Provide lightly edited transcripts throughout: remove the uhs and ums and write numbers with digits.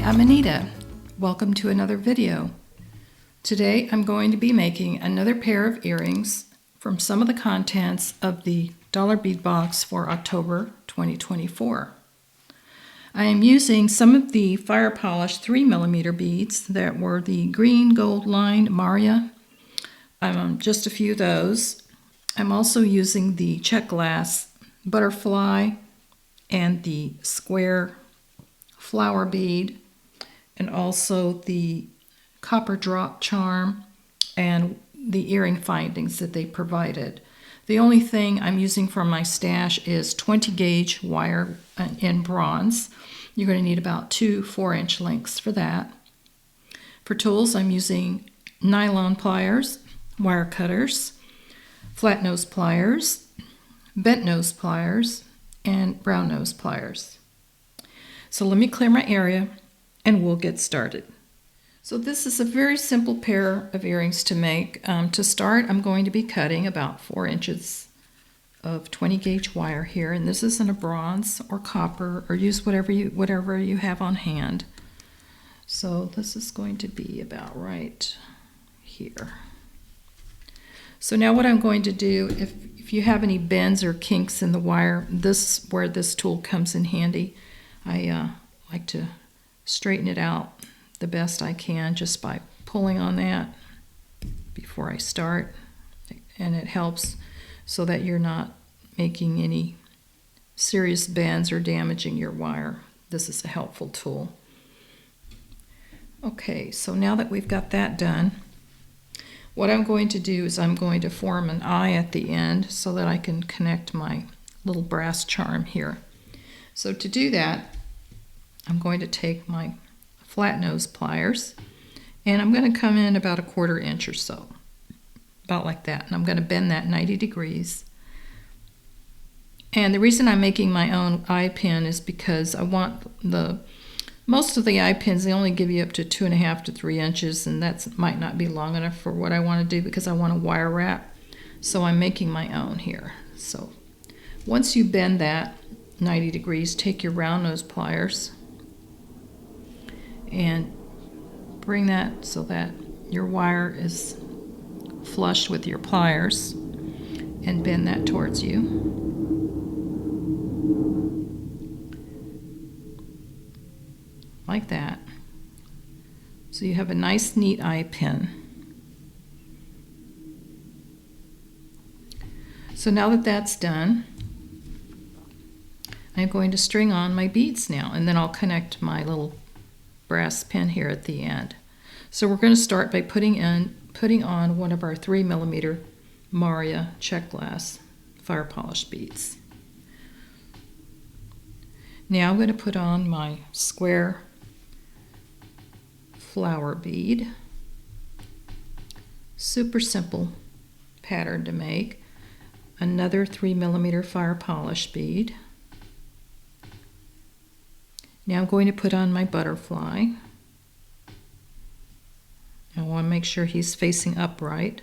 I'm Anita. Welcome to another video. Today I'm going to be making another pair of earrings from some of the contents of the dollar bead box for October 2024. I am using some of the Firepolish 3mm beads that were the green gold lined marea. Just a few of those. I'm also using the Czech glass butterfly and the square flower bead, and also the copper drop charm and the earring findings that they provided. The only thing I'm using from my stash is 20 gauge wire in bronze. You're going to need about 2 4-inch lengths for that. For tools, I'm using nylon pliers, wire cutters, flat nose pliers, bent nose pliers, and brown nose pliers. So let me clear my area and we'll get started. So this is a very simple pair of earrings to make. To start, I'm going to be cutting about 4 inches of 20 gauge wire here, and this is in a bronze or copper, or use whatever you have on hand. So this is going to be about right here. So now what I'm going to do, if you have any bends or kinks in the wire, this is where this tool comes in handy. I like to straighten it out the best I can just by pulling on that before I start, and it helps so that you're not making any serious bends or damaging your wire. This is a helpful tool. Okay, so now that we've got that done, what I'm going to do is I'm going to form an eye at the end so that I can connect my little brass charm here. So to do that, I'm going to take my flat nose pliers and I'm going to come in about 1/4 inch or so, about like that, and I'm going to bend that 90 degrees. And the reason I'm making my own eye pin is because I want most of the eye pins, they only give you up to 2.5 to 3 inches, and that might not be long enough for what I want to do because I want to wire wrap. So I'm making my own here. So once you bend that 90 degrees, take your round nose pliers and bring that so that your wire is flush with your pliers, and bend that towards you. Like that. So you have a nice neat eye pin. So now that that's done, I'm going to string on my beads now, and then I'll connect my little brass pin here at the end. So we're going to start by putting on one of our 3mm marea Czech glass Firepolish beads. Now I'm going to put on my square flower bead. Super simple pattern to make. Another 3mm Firepolish bead. Now I'm going to put on my butterfly. I want to make sure he's facing upright.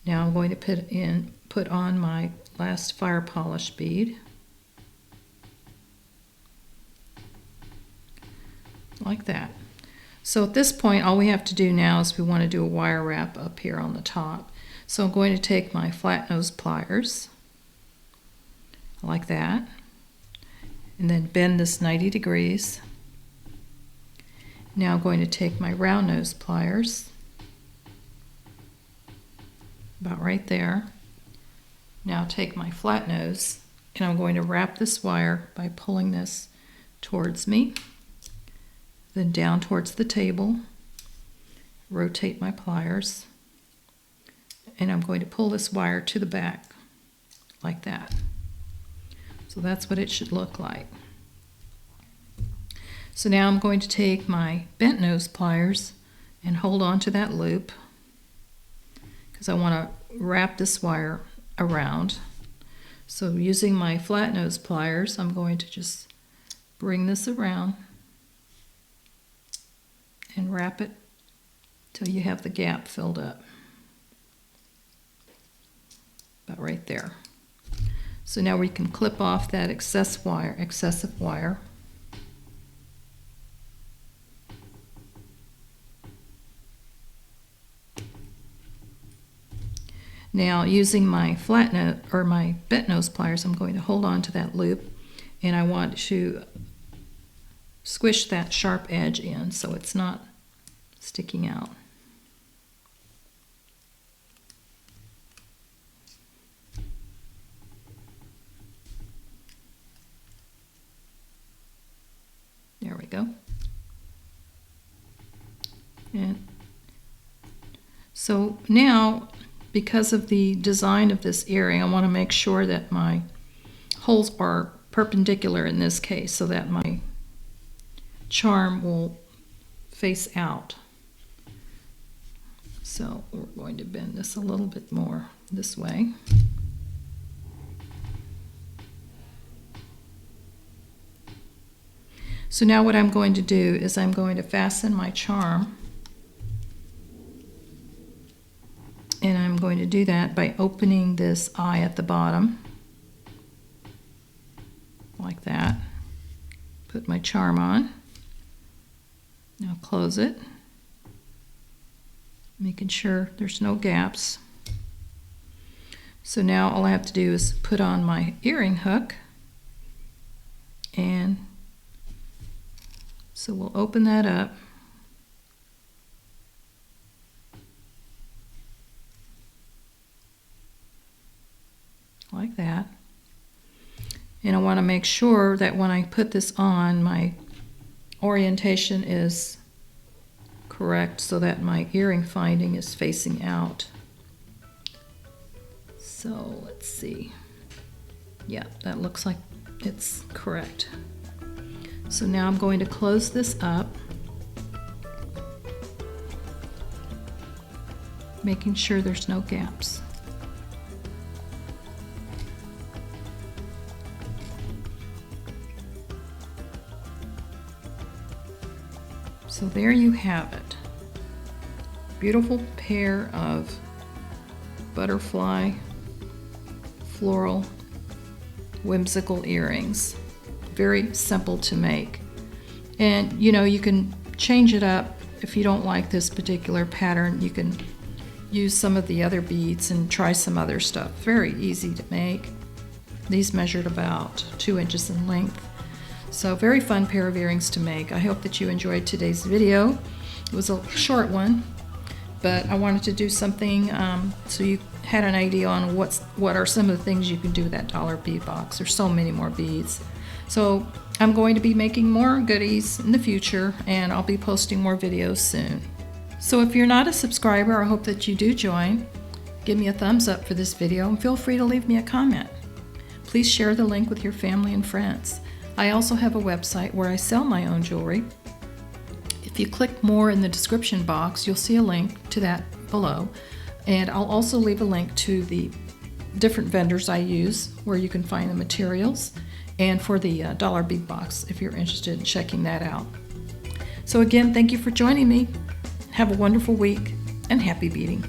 Now I'm going to put on my last Firepolish bead. Like that. So at this point, all we have to do now is we want to do a wire wrap up here on the top. So I'm going to take my flat nose pliers, like that, and then bend this 90 degrees. Now I'm going to take my round nose pliers, about right there. Now take my flat nose, and I'm going to wrap this wire by pulling this towards me, then down towards the table, rotate my pliers, and I'm going to pull this wire to the back, like that. So that's what it should look like. So now I'm going to take my bent nose pliers and hold on to that loop because I want to wrap this wire around. So using my flat nose pliers, I'm going to just bring this around and wrap it till you have the gap filled up. About right there. So now we can clip off that excessive wire. Now, using my flat nose or my bent nose pliers, I'm going to hold on to that loop, and I want to squish that sharp edge in so it's not sticking out. There we go. And so now, because of the design of this earring, I want to make sure that my holes are perpendicular in this case so that my charm will face out. So we're going to bend this a little bit more this way. So now what I'm going to do is I'm going to fasten my charm, and I'm going to do that by opening this eye at the bottom like that. Put my charm on. Now close it, making sure there's no gaps. So now all I have to do is put on my earring hook, and so we'll open that up. Like that. And I want to make sure that when I put this on, my orientation is correct so that my earring finding is facing out. So let's see. Yeah, that looks like it's correct. So now I'm going to close this up, making sure there's no gaps. So there you have it. Beautiful pair of butterfly floral whimsical earrings. Very simple to make. And you know, you can change it up. If you don't like this particular pattern, you can use some of the other beads and try some other stuff. Very easy to make. These measured about 2 inches in length. So very fun pair of earrings to make. I hope that you enjoyed today's video. It was a short one, but I wanted to do something so you had an idea on what are some of the things you can do with that dollar bead box. There's so many more beads. So I'm going to be making more goodies in the future, and I'll be posting more videos soon. So if you're not a subscriber, I hope that you do join. Give me a thumbs up for this video and feel free to leave me a comment. Please share the link with your family and friends. I also have a website where I sell my own jewelry. If you click more in the description box, you'll see a link to that below. And I'll also leave a link to the different vendors I use where you can find the materials, and for the dollar bead box if you're interested in checking that out. So again, thank you for joining me. Have a wonderful week and happy beading.